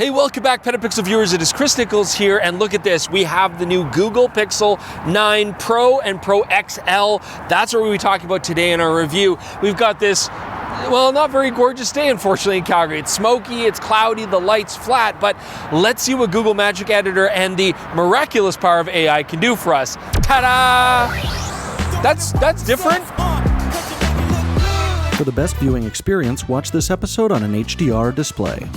Hey, welcome back, PetaPixel viewers. It is Chris Niccolls here, and look at this. We have the new Google Pixel 9 Pro and Pro XL. That's what we'll be talking about today in our review. We've got this, well, not very gorgeous day, unfortunately, in Calgary. It's smoky, it's cloudy, the light's flat, but let's see what Google Magic Editor and the miraculous power of AI can do for us. Ta-da! That's different. For the best viewing experience, watch this episode on an HDR display.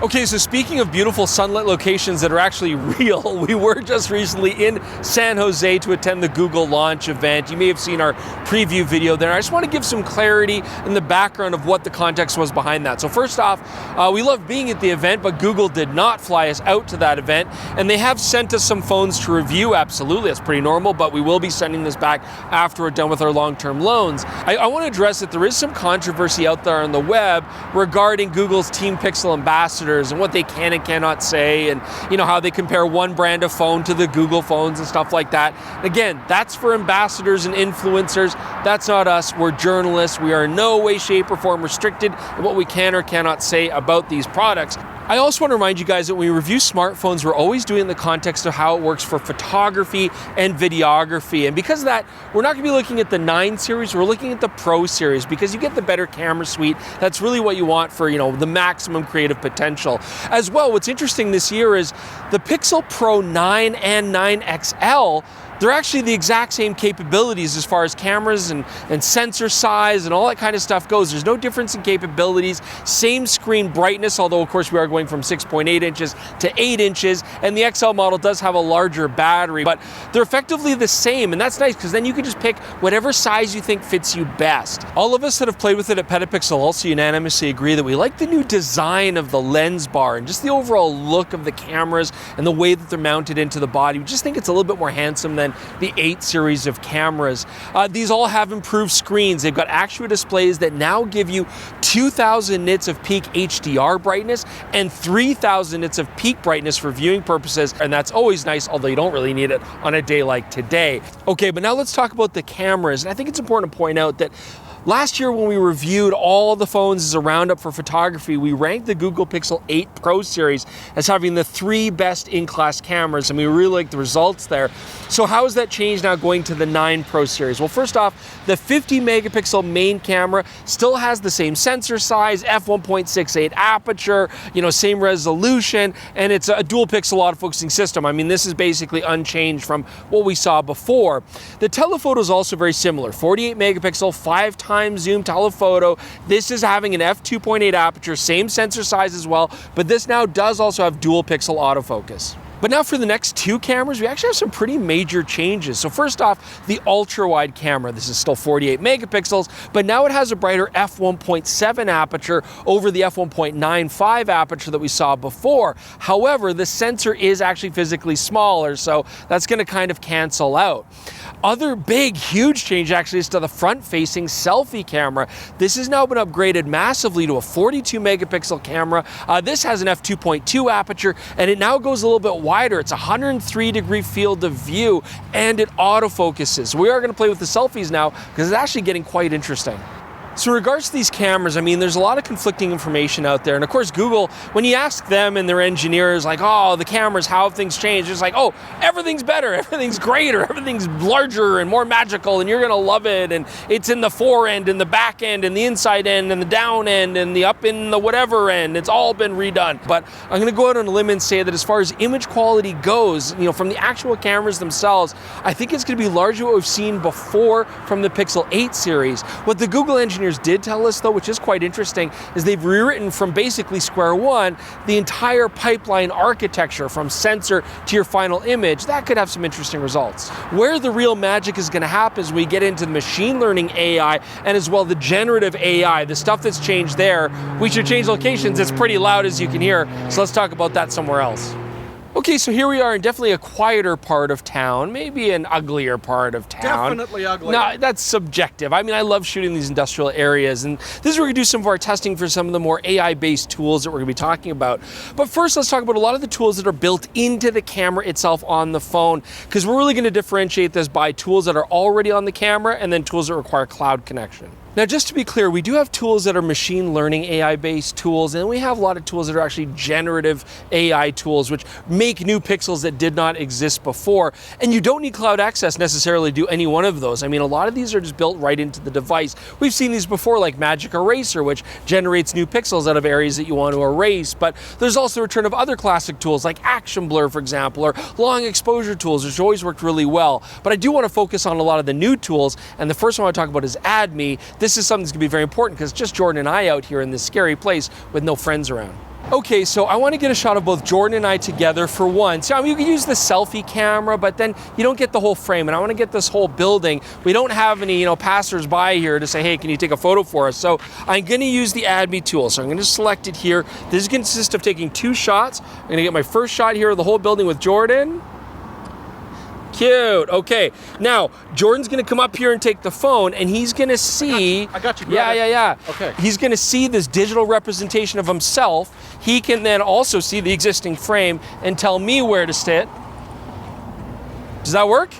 Okay, so speaking of beautiful sunlit locations that are actually real, we were just recently in San Jose to attend the Google launch event. You may have seen our preview video there. I just want to give some clarity in the background of what the context was behind that. So first off, we love being at the event, but Google did not fly us out to that event, and they have sent us some phones to review. Absolutely, that's pretty normal, but we will be sending this back after we're done with our long-term loans. I want to address that there is some controversy out there on the web regarding Google's Team Pixel ambassadors and what they can and cannot say, and how they compare one brand of phone to the Google phones and stuff like that. Again, that's for ambassadors and influencers. That's not us. We're journalists. We are in no way, shape, or form restricted in what we can or cannot say about these products. I also want to remind you guys that when we review smartphones, we're always doing it in the context of how it works for photography and videography. And because of that, we're not going to be looking at the 9 series, we're looking at the Pro series, because you get the better camera suite. That's really what you want for, the maximum creative potential. As well, what's interesting this year is the Pixel Pro 9 and 9 XL, they're actually the exact same capabilities as far as cameras and sensor size and all that kind of stuff goes. There's no difference in capabilities, same screen brightness, although of course we are going from 6.8 inches to 8 inches, and the XL model does have a larger battery, but they're effectively the same, and that's nice because then you can just pick whatever size you think fits you best. All of us that have played with it at PetaPixel also unanimously agree that we like the new design of the lens bar and just the overall look of the cameras and the way that they're mounted into the body. We just think it's a little bit more handsome than the 8 series of cameras. These all have improved screens. They've got actual displays that now give you 2,000 nits of peak HDR brightness and 3,000 nits of peak brightness for viewing purposes, and that's always nice, although you don't really need it on a day like today. Okay, but now let's talk about the cameras, and I think it's important to point out that last year when we reviewed all the phones as a roundup for photography, we ranked the Google Pixel 8 Pro series as having the 3 best in-class cameras, and we really like the results there. So how has that changed now going to the 9 Pro series? Well, first off, the 50 megapixel main camera still has the same sensor size, f1.68 aperture, same resolution, and it's a dual pixel autofocusing system. I mean, this is basically unchanged from what we saw before. The telephoto is also very similar, 48 megapixel, 5x zoom telephoto. This is having an f2.8 aperture, same sensor size as well, but this now does also have dual pixel autofocus. But now for the next 2 cameras, we actually have some pretty major changes. So first off, the ultra-wide camera. This is still 48 megapixels, but now it has a brighter f1.7 aperture over the f1.95 aperture that we saw before. However, the sensor is actually physically smaller, so that's going to kind of cancel out. Other big, huge change actually is to the front-facing selfie camera. This has now been upgraded massively to a 42 megapixel camera. This has an f2.2 aperture, and it now goes a little bit wider. It's a 103-degree field of view, and it autofocuses. We are going to play with the selfies now because it's actually getting quite interesting. So in regards to these cameras, I mean, there's a lot of conflicting information out there. And of course, Google, when you ask them and their engineers, like, oh, the cameras, how have things changed? It's like, oh, everything's better, everything's greater, everything's larger and more magical, and you're gonna love it. And it's in the fore end and the back end and the inside end and the down end and the up in the whatever end. It's all been redone. But I'm gonna go out on a limb and say that as far as image quality goes, from the actual cameras themselves, I think it's gonna be largely what we've seen before from the Pixel 8 series. What the Google engineers did tell us, though, which is quite interesting, is they've rewritten from basically square one the entire pipeline architecture from sensor to your final image. That could have some interesting results. Where the real magic is going to happen is when we get into the machine learning AI and as well the generative AI, the stuff that's changed there. We should change locations. It's pretty loud, as you can hear, so let's talk about that somewhere else. Okay, so here we are in definitely a quieter part of town, maybe an uglier part of town. Definitely ugly. No, that's subjective. I mean, I love shooting these industrial areas, and this is where we do some of our testing for some of the more AI-based tools that we're gonna be talking about. But first, let's talk about a lot of the tools that are built into the camera itself on the phone, because we're really gonna differentiate this by tools that are already on the camera and then tools that require cloud connection. Now, just to be clear, we do have tools that are machine learning AI-based tools, and we have a lot of tools that are actually generative AI tools, which make new pixels that did not exist before. And you don't need cloud access necessarily to do any one of those. I mean, a lot of these are just built right into the device. We've seen these before, like Magic Eraser, which generates new pixels out of areas that you want to erase. But there's also a return of other classic tools like Action Blur, for example, or long exposure tools, which always worked really well. But I do want to focus on a lot of the new tools, and the first one I want to talk about is AdMe. This is something that's going to be very important because it's just Jordan and I out here in this scary place with no friends around. Okay, so I want to get a shot of both Jordan and I together for one. So I mean, you can use the selfie camera, but then you don't get the whole frame. And I want to get this whole building. We don't have any, passers-by here to say, hey, can you take a photo for us? So I'm going to use the AdMe tool. So I'm going to select it here. This is going to consist of taking 2 shots. I'm going to get my first shot here of the whole building with Jordan. Cute. Okay. Now, Jordan's going to come up here and take the phone, and he's going to see... I got you. Yeah. Okay. He's going to see this digital representation of himself. He can then also see the existing frame and tell me where to sit. Does that work?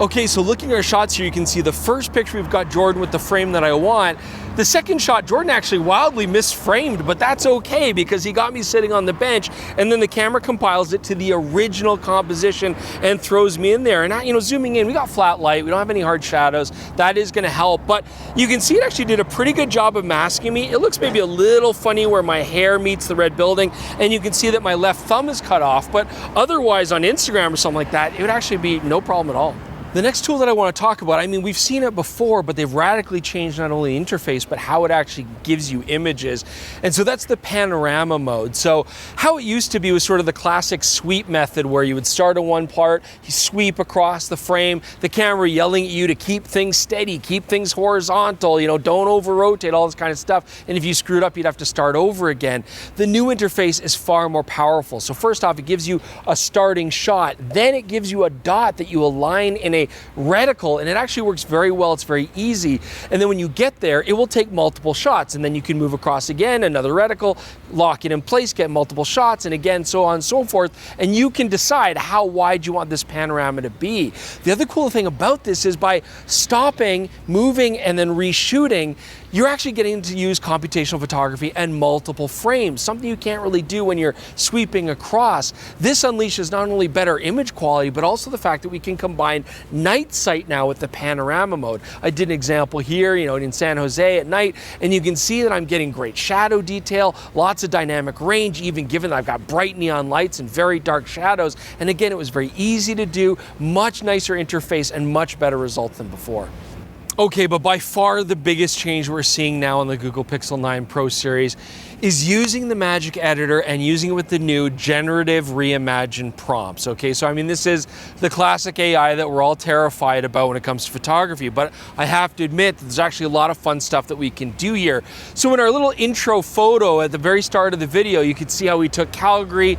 Okay, so looking at our shots here, you can see the first picture we've got Jordan with the frame that I want. The second shot, Jordan actually wildly misframed, but that's okay because he got me sitting on the bench, and then the camera compiles it to the original composition and throws me in there. And zooming in, we got flat light, we don't have any hard shadows. That is gonna help, but you can see it actually did a pretty good job of masking me. It looks maybe a little funny where my hair meets the red building, and you can see that my left thumb is cut off, but otherwise on Instagram or something like that, it would actually be no problem at all. The next tool that I want to talk about, I mean, we've seen it before, but they've radically changed not only the interface, but how it actually gives you images. And so that's the panorama mode. So how it used to be was sort of the classic sweep method where you would start on one part, you sweep across the frame, the camera yelling at you to keep things steady, keep things horizontal, don't over-rotate, all this kind of stuff. And if you screwed up, you'd have to start over again. The new interface is far more powerful. So first off, it gives you a starting shot. Then it gives you a dot that you align in a reticle, and it actually works very well. It's very easy. And then when you get there, it will take multiple shots, and then you can move across again, another reticle, lock it in place, get multiple shots, and again, so on and so forth. And you can decide how wide you want this panorama to be. The other cool thing about this is by stopping, moving, and then reshooting, you're actually getting to use computational photography and multiple frames, something you can't really do when you're sweeping across. This unleashes not only better image quality, but also the fact that we can combine night sight now with the panorama mode. I did an example here, in San Jose at night, and you can see that I'm getting great shadow detail, lots of dynamic range, even given that I've got bright neon lights and very dark shadows. And again, it was very easy to do, much nicer interface, and much better results than before. Okay, but by far the biggest change we're seeing now on the Google Pixel 9 Pro series is using the Magic Editor and using it with the new generative reimagined prompts. Okay, so I mean, this is the classic AI that we're all terrified about when it comes to photography, but I have to admit that there's actually a lot of fun stuff that we can do here. So in our little intro photo at the very start of the video, you could see how we took Calgary,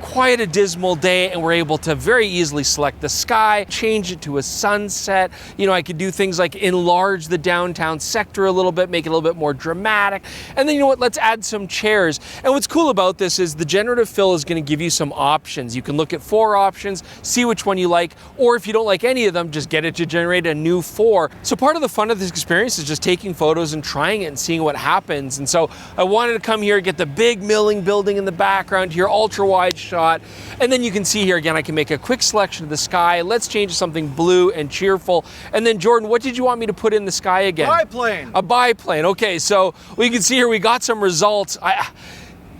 quite a dismal day, and we're able to very easily select the sky, change it to a sunset. I could do things like enlarge the downtown sector a little bit, make it a little bit more dramatic. And then let's add some chairs. And what's cool about this is the generative fill is going to give you some options. You can look at 4 options, see which one you like, or if you don't like any of them, just get it to generate a new 4. So part of the fun of this experience is just taking photos and trying it and seeing what happens. And so I wanted to come here, get the big milling building in the background here, ultra wide shot. And then you can see here again, I can make a quick selection of the sky. Let's change to something blue and cheerful. And then Jordan, what did you want me to put in the sky again? Biplane. A biplane. Okay, so we can see here we got some results.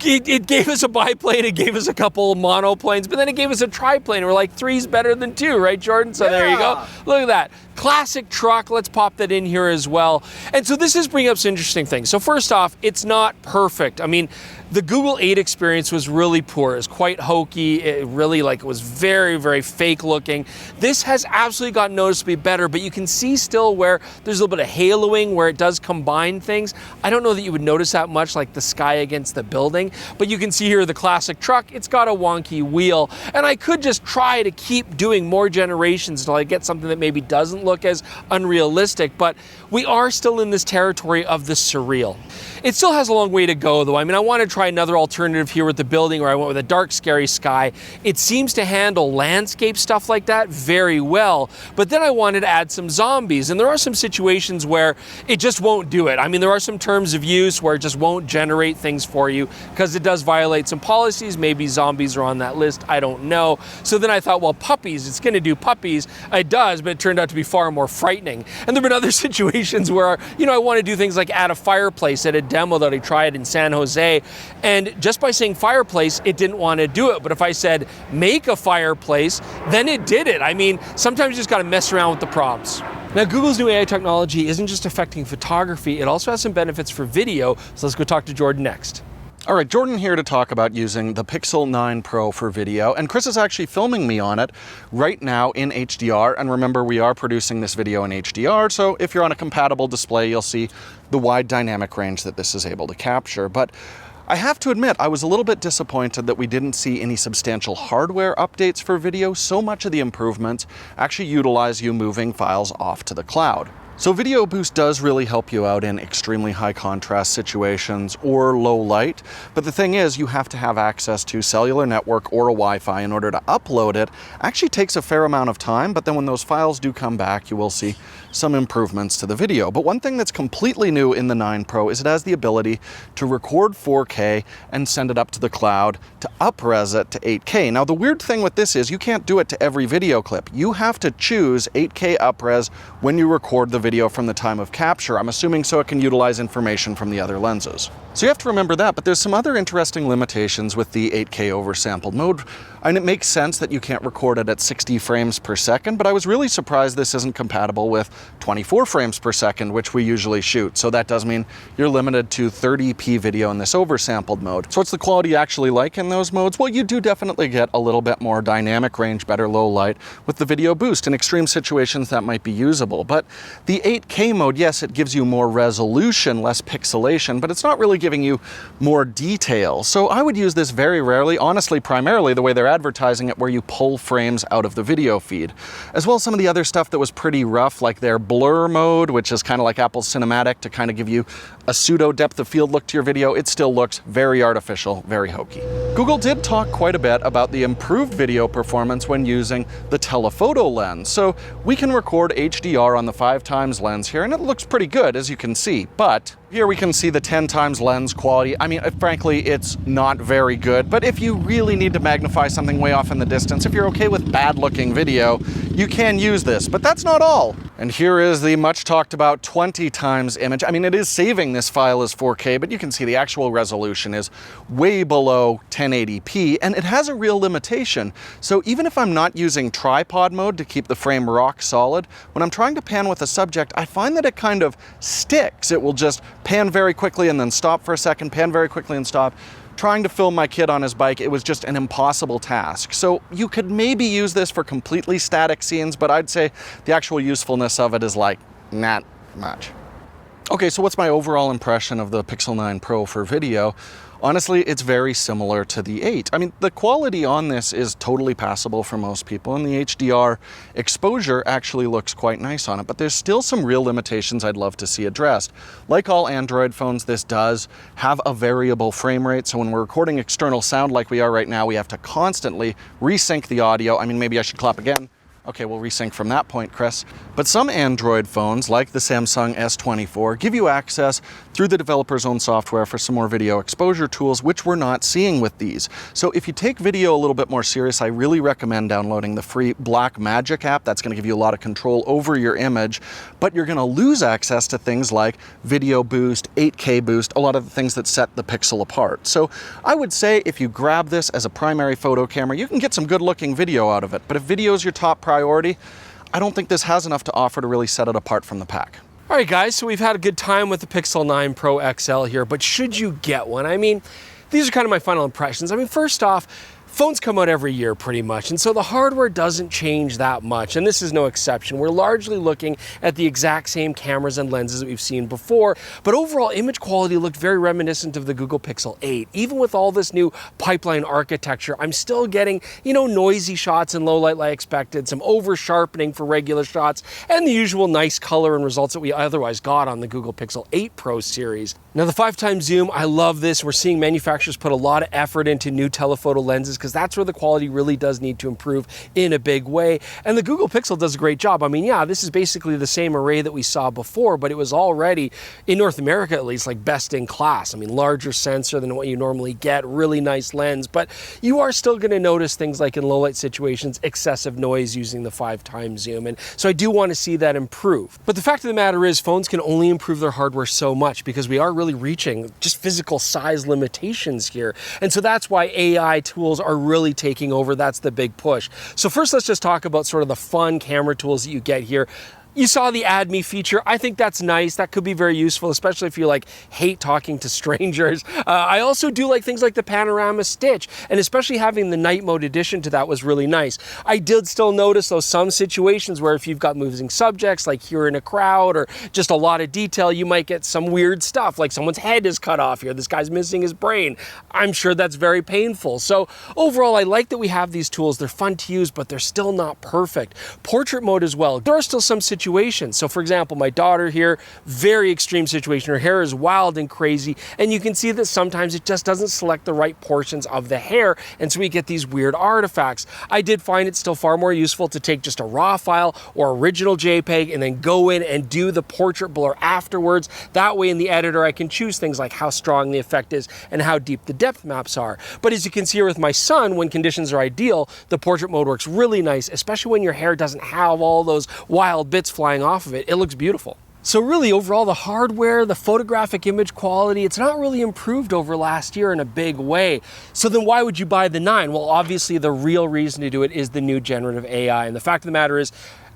It gave us a biplane, it gave us a couple monoplanes, but then it gave us a triplane. We're like, 3's better than 2, right, Jordan? So There you go. Look at that. Classic truck, let's pop that in here as well. And so this is bringing up some interesting things. So first off, it's not perfect. I mean, the Google 8 experience was really poor. It was quite hokey. It really it was very, very fake looking. This has absolutely gotten noticeably better, but you can see still where there's a little bit of haloing where it does combine things. I don't know that you would notice that much, like the sky against the building, but you can see here the classic truck, it's got a wonky wheel. And I could just try to keep doing more generations until I get something that maybe doesn't doesn't look as unrealistic, but we are still in this territory of the surreal. It still has a long way to go though. I mean, I want to try another alternative here with the building, where I went with a dark, scary sky. It seems to handle landscape stuff like that very well, but then I wanted to add some zombies, and there are some situations where it just won't do it. I mean, there are some terms of use where it just won't generate things for you because it does violate some policies. Maybe zombies are on that list, I don't know. So then I thought, well, puppies, it's going to do puppies. It does, but it turned out to be far more frightening. And there have been other situations where, you know, I want to do things like add a fireplace at a demo that I tried in San Jose, and just by saying fireplace, it didn't want to do it. But if I said make a fireplace, then it did it. I mean, sometimes you just got to mess around with the prompts. Now, Google's new AI technology isn't just affecting photography, it also has some benefits for video. So let's go talk to Jordan next. All right, Jordan here to talk about using the Pixel 9 Pro for video, and Chris is actually filming me on it right now in HDR, and remember, we are producing this video in HDR, so if you're on a compatible display, you'll see the wide dynamic range that this is able to capture. But I have to admit, I was a little bit disappointed that we didn't see any substantial hardware updates for video. So much of the improvements actually utilize you moving files off to the cloud. So Video Boost does really help you out in extremely high contrast situations or low light, but the thing is, you have to have access to cellular network or a Wi-Fi in order to upload it. Actually takes a fair amount of time, but then when those files do come back, you will see some improvements to the video. But one thing that's completely new in the 9 Pro is it has the ability to record 4K and send it up to the cloud to up-res it to 8K. Now the weird thing with this is you can't do it to every video clip. You have to choose 8K up-res when you record the video from the time of capture. I'm assuming so it can utilize information from the other lenses. So you have to remember that, but there's some other interesting limitations with the 8K oversampled mode. And it makes sense that you can't record it at 60 frames per second, but I was really surprised this isn't compatible with 24 frames per second, which we usually shoot. So that does mean you're limited to 30p video in this oversampled mode. So what's the quality actually like in those modes? Well, you do definitely get a little bit more dynamic range, better low light with the Video Boost. In extreme situations, that might be usable. But the 8K mode, yes, it gives you more resolution, less pixelation, but it's not really giving you more detail. So I would use this very rarely, honestly, primarily the way they're advertising it, where you pull frames out of the video feed. As well as some of the other stuff that was pretty rough, like their blur mode, which is kind of like Apple's cinematic to kind of give you a pseudo depth of field look to your video. It still looks very artificial, very hokey. Google did talk quite a bit about the improved video performance when using the telephoto lens. So we can record HDR on the 5x lens here, and it looks pretty good, as you can see, but here we can see the 10x lens quality. I mean, frankly, it's not very good, but if you really need to magnify something way off in the distance, if you're okay with bad looking video, you can use this, but that's not all. And here is the much talked about 20x image. I mean, it is saving this file as 4K, but you can see the actual resolution is way below 1080p, and it has a real limitation. So even if I'm not using tripod mode to keep the frame rock solid, when I'm trying to pan with a subject, I find that it kind of sticks. It will just pan very quickly and then stop for a second, pan very quickly and stop. Trying to film my kid on his bike, it was just an impossible task. So you could maybe use this for completely static scenes, but I'd say the actual usefulness of it is like not much. Okay, so what's my overall impression of the Pixel 9 Pro for video? Honestly, it's very similar to the 8. I mean, the quality on this is totally passable for most people, and the HDR exposure actually looks quite nice on it, but there's still some real limitations I'd love to see addressed. Like all Android phones, this does have a variable frame rate, so when we're recording external sound like we are right now, we have to constantly resync the audio. I mean, maybe I should clap again. Okay, we'll resync from that point, Chris. But some Android phones, like the Samsung S24, give you access through the developer's own software for some more video exposure tools, which we're not seeing with these. So if you take video a little bit more serious, I really recommend downloading the free Blackmagic app. That's gonna give you a lot of control over your image, but you're gonna lose access to things like Video Boost, 8K Boost, a lot of the things that set the Pixel apart. So I would say if you grab this as a primary photo camera, you can get some good looking video out of it. But if video is your top priority, I don't think this has enough to offer to really set it apart from the pack. All right, guys, so we've had a good time with the Pixel 9 Pro XL here, but should you get one? I mean, these are kind of my final impressions. I mean, first off, Phones come out every year pretty much, and so the hardware doesn't change that much, and this is no exception. We're largely looking at the exact same cameras and lenses that we've seen before, but overall image quality looked very reminiscent of the Google Pixel 8. Even with all this new pipeline architecture, I'm still getting, noisy shots in low light like I expected, some over sharpening for regular shots, and the usual nice color and results that we otherwise got on the Google Pixel 8 Pro series. Now the 5x zoom, I love this. We're seeing manufacturers put a lot of effort into new telephoto lenses because that's where the quality really does need to improve in a big way. And the Google Pixel does a great job. I mean, yeah, this is basically the same array that we saw before, but it was already, in North America at least, like best in class. I mean, larger sensor than what you normally get, really nice lens, but you are still going to notice things like in low light situations, excessive noise using the 5x zoom. And so I do want to see that improve. But the fact of the matter is phones can only improve their hardware so much because we are really reaching just physical size limitations here. And so that's why AI tools are really taking over. That's the big push. So first, let's just talk about sort of the fun camera tools that you get here. You saw the Add Me feature. I think that's nice. That could be very useful, especially if you hate talking to strangers. I also do like things like the panorama stitch, and especially having the night mode addition to that was really nice. I did still notice though some situations where if you've got moving subjects, like here in a crowd or just a lot of detail, you might get some weird stuff, like someone's head is cut off here, this guy's missing his brain. I'm sure that's very painful. So overall, I like that we have these tools. They're fun to use, but they're still not perfect. Portrait mode as well. There are still some situations. So for example, my daughter here, very extreme situation. Her hair is wild and crazy, and you can see that sometimes it just doesn't select the right portions of the hair, and so we get these weird artifacts. I did find it still far more useful to take just a raw file or original JPEG and then go in and do the portrait blur afterwards. That way in the editor, I can choose things like how strong the effect is and how deep the depth maps are. But as you can see here with my son, when conditions are ideal, the portrait mode works really nice, especially when your hair doesn't have all those wild bits flying off of it. It looks beautiful. So really overall, the hardware, the photographic image quality, it's not really improved over last year in a big way. So then why would you buy the 9? Well, obviously the real reason to do it is the new generative AI. And the fact of the matter is,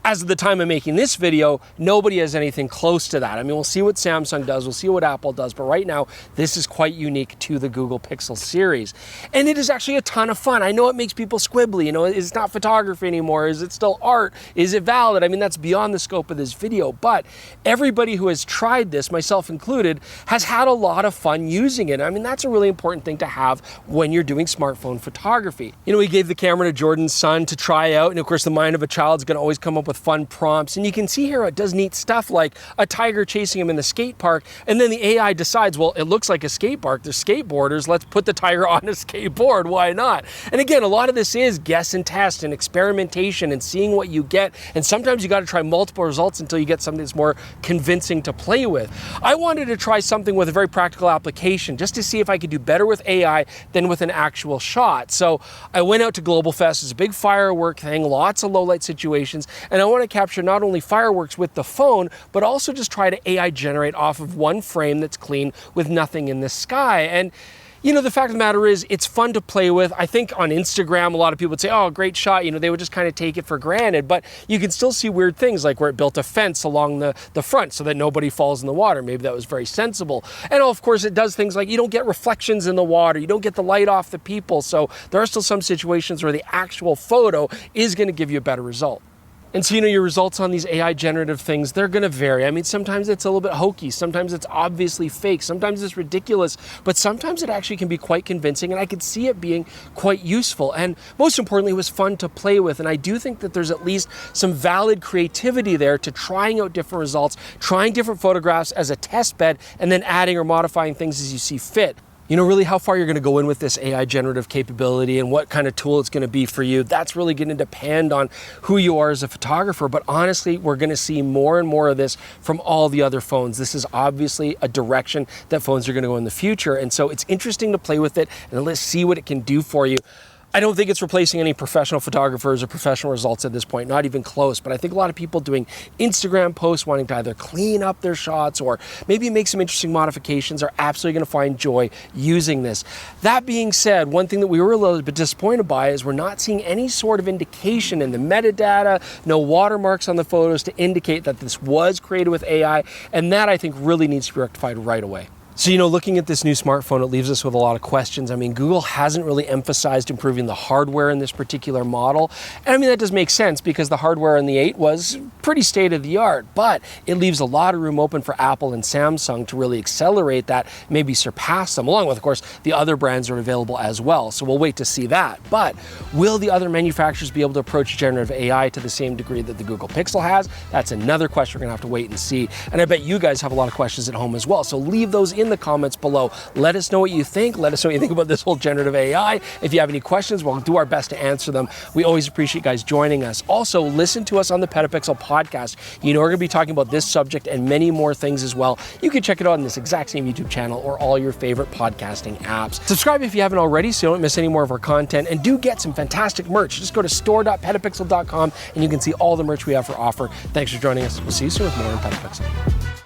as of the time of making this video, nobody has anything close to that. I mean, we'll see what Samsung does, we'll see what Apple does, but right now, this is quite unique to the Google Pixel series. And it is actually a ton of fun. I know it makes people squibbly, it's not photography anymore, is it still art? Is it valid? I mean, that's beyond the scope of this video, but everybody who has tried this, myself included, has had a lot of fun using it. I mean, that's a really important thing to have when you're doing smartphone photography. We gave the camera to Jordan's son to try out, and of course, the mind of a child is gonna always come up with fun prompts, and you can see here it does neat stuff like a tiger chasing him in the skate park, and then the AI decides, well, it looks like a skate park, there's skateboarders, let's put the tiger on a skateboard, why not? And again, a lot of this is guess and test and experimentation and seeing what you get, and sometimes you got to try multiple results until you get something that's more convincing to play with. I wanted to try something with a very practical application just to see if I could do better with AI than with an actual shot. So I went out to Global Fest. It's a big firework thing, lots of low light situations, and I want to capture not only fireworks with the phone, but also just try to AI generate off of one frame that's clean with nothing in the sky. And the fact of the matter is, it's fun to play with. I think on Instagram, a lot of people would say, oh, great shot. They would just kind of take it for granted, but you can still see weird things like where it built a fence along the front so that nobody falls in the water. Maybe that was very sensible. And of course, it does things like you don't get reflections in the water. You don't get the light off the people. So there are still some situations where the actual photo is going to give you a better result. And so, your results on these AI generative things, they're gonna vary. I mean, sometimes it's a little bit hokey, sometimes it's obviously fake, sometimes it's ridiculous, but sometimes it actually can be quite convincing, and I could see it being quite useful. And most importantly, it was fun to play with. And I do think that there's at least some valid creativity there to trying out different results, trying different photographs as a test bed, and then adding or modifying things as you see fit. Really how far you're going to go in with this AI generative capability and what kind of tool it's going to be for you, that's really going to depend on who you are as a photographer. But honestly, we're going to see more and more of this from all the other phones. This is obviously a direction that phones are going to go in the future. And so it's interesting to play with it and let's see what it can do for you. I don't think it's replacing any professional photographers or professional results at this point, not even close. But I think a lot of people doing Instagram posts wanting to either clean up their shots or maybe make some interesting modifications are absolutely going to find joy using this. That being said, one thing that we were a little bit disappointed by is we're not seeing any sort of indication in the metadata, no watermarks on the photos to indicate that this was created with AI. And that I think really needs to be rectified right away. So, you know, looking at this new smartphone, it leaves us with a lot of questions. I mean, Google hasn't really emphasized improving the hardware in this particular model. And I mean, that does make sense because the hardware in the 8 was pretty state-of-the-art, but it leaves a lot of room open for Apple and Samsung to really accelerate that, maybe surpass them, along with, of course, the other brands are available as well. So we'll wait to see that. But will the other manufacturers be able to approach generative AI to the same degree that the Google Pixel has? That's another question we're gonna have to wait and see. And I bet you guys have a lot of questions at home as well. So leave those in the comments below. Let us know what you think. Let us know what you think about this whole generative AI. If you have any questions, we'll do our best to answer them. We always appreciate you guys joining us. Also, listen to us on the PetaPixel podcast. You know, we're going to be talking about this subject and many more things as well. You can check it out on this exact same YouTube channel or all your favorite podcasting apps. Subscribe if you haven't already so you don't miss any more of our content, and do get some fantastic merch. Just go to store.petapixel.com and you can see all the merch we have for offer. Thanks for joining us. We'll see you soon with more on PetaPixel.